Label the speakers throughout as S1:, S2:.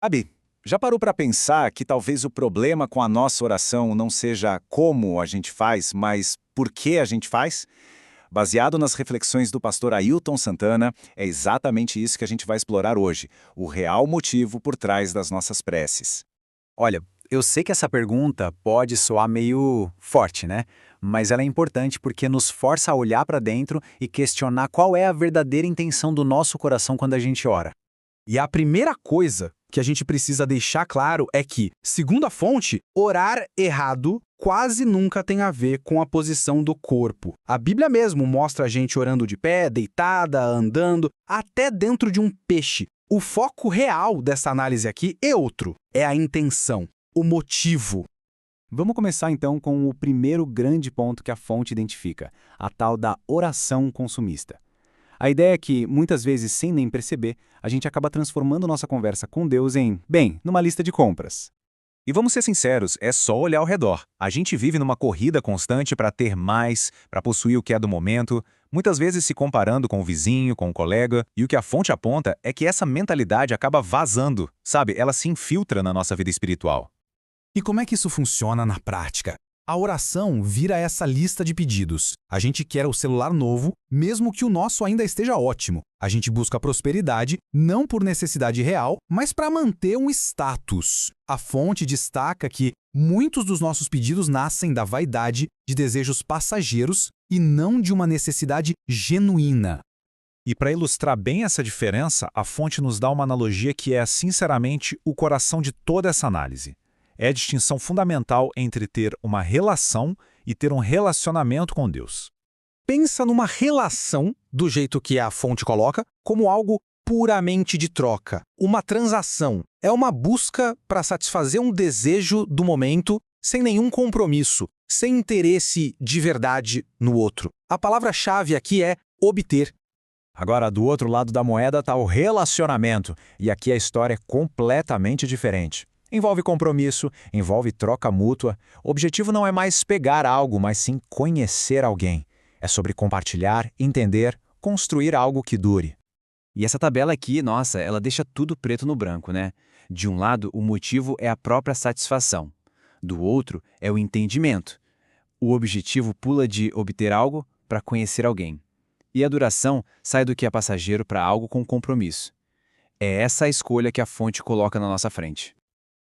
S1: Sabe, já parou para pensar que talvez o problema com a nossa oração não seja como a gente faz, mas por que a gente faz? Baseado nas reflexões do pastor Ailton Santana, é exatamente isso que a gente vai explorar hoje, o real motivo por trás das nossas preces.
S2: Olha, eu sei que essa pergunta pode soar meio forte, né? Mas ela é importante porque nos força a olhar para dentro e questionar qual é a verdadeira intenção do nosso coração quando a gente ora.
S3: E a primeira coisa que a gente precisa deixar claro é que, segundo a fonte, orar errado quase nunca tem a ver com a posição do corpo. A Bíblia mesmo mostra a gente orando de pé, deitada, andando, até dentro de um peixe. O foco real dessa análise aqui é outro, é a intenção, o motivo.
S2: Vamos começar então com o primeiro grande ponto que a fonte identifica, a tal da oração consumista. A ideia é que, muitas vezes, sem nem perceber, a gente acaba transformando nossa conversa com Deus em, bem, numa lista de compras.
S1: E vamos ser sinceros, é só olhar ao redor. A gente vive numa corrida constante para ter mais, para possuir o que é do momento, muitas vezes se comparando com o vizinho, com o colega, e o que a fonte aponta é que essa mentalidade acaba vazando, sabe? Ela se infiltra na nossa vida espiritual.
S3: E como é que isso funciona na prática? A oração vira essa lista de pedidos. A gente quer o celular novo, mesmo que o nosso ainda esteja ótimo. A gente busca prosperidade, não por necessidade real, mas para manter um status. A fonte destaca que muitos dos nossos pedidos nascem da vaidade, de desejos passageiros e não de uma necessidade genuína.
S1: E para ilustrar bem essa diferença, a fonte nos dá uma analogia que é, sinceramente, o coração de toda essa análise. É a distinção fundamental entre ter uma relação e ter um relacionamento com Deus.
S3: Pensa numa relação, do jeito que a fonte coloca, como algo puramente de troca. Uma transação é uma busca para satisfazer um desejo do momento sem nenhum compromisso, sem interesse de verdade no outro. A palavra-chave aqui é obter.
S1: Agora, do outro lado da moeda está o relacionamento, e aqui a história é completamente diferente. Envolve compromisso, envolve troca mútua. O objetivo não é mais pegar algo, mas sim conhecer alguém. É sobre compartilhar, entender, construir algo que dure.
S2: E essa tabela aqui, nossa, ela deixa tudo preto no branco, né? De um lado, o motivo é a própria satisfação. Do outro, é o entendimento. O objetivo pula de obter algo para conhecer alguém. E a duração sai do que é passageiro para algo com compromisso. É essa a escolha que a fonte coloca na nossa frente.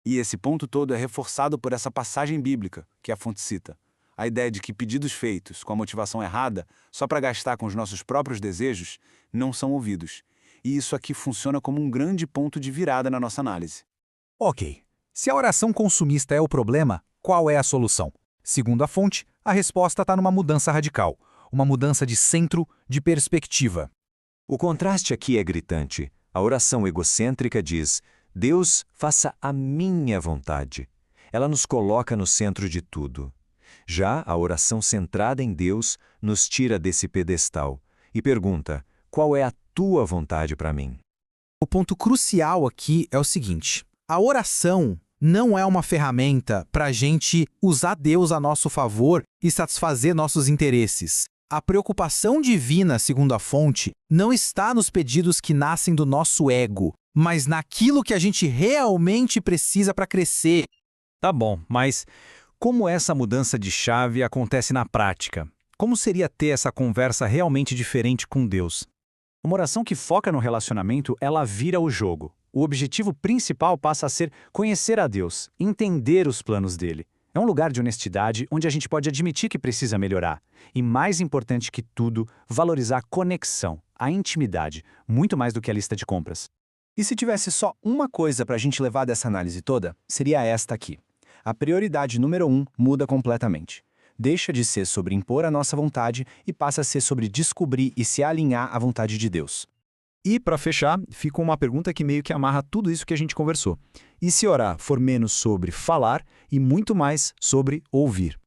S4: E esse ponto todo é reforçado por essa passagem bíblica que a fonte cita. A ideia de que pedidos feitos com a motivação errada, só para gastar com os nossos próprios desejos, não são ouvidos. E isso aqui funciona como um grande ponto de virada na nossa análise.
S3: Ok, se a oração consumista é o problema, qual é a solução? Segundo a fonte, a resposta está numa mudança radical, uma mudança de centro, de perspectiva.
S5: O contraste aqui é gritante. A oração egocêntrica diz: Deus, faça a minha vontade. Ela nos coloca no centro de tudo. Já a oração centrada em Deus nos tira desse pedestal e pergunta: qual é a tua vontade para mim?
S3: O ponto crucial aqui é o seguinte: a oração não é uma ferramenta para a gente usar Deus a nosso favor e satisfazer nossos interesses. A preocupação divina, segundo a fonte, não está nos pedidos que nascem do nosso ego, mas naquilo que a gente realmente precisa para crescer.
S1: Tá bom, mas como essa mudança de chave acontece na prática? Como seria ter essa conversa realmente diferente com Deus? Uma oração que foca no relacionamento, ela vira o jogo. O objetivo principal passa a ser conhecer a Deus, entender os planos dele. É um lugar de honestidade onde a gente pode admitir que precisa melhorar. E mais importante que tudo, valorizar a conexão, a intimidade, muito mais do que a lista de compras.
S6: E se tivesse só uma coisa para a gente levar dessa análise toda, seria esta aqui. A prioridade número 1 muda completamente. Deixa de ser sobre impor a nossa vontade e passa a ser sobre descobrir e se alinhar à vontade de Deus.
S1: E, para fechar, fica uma pergunta que meio que amarra tudo isso que a gente conversou. E se orar for menos sobre falar e muito mais sobre ouvir?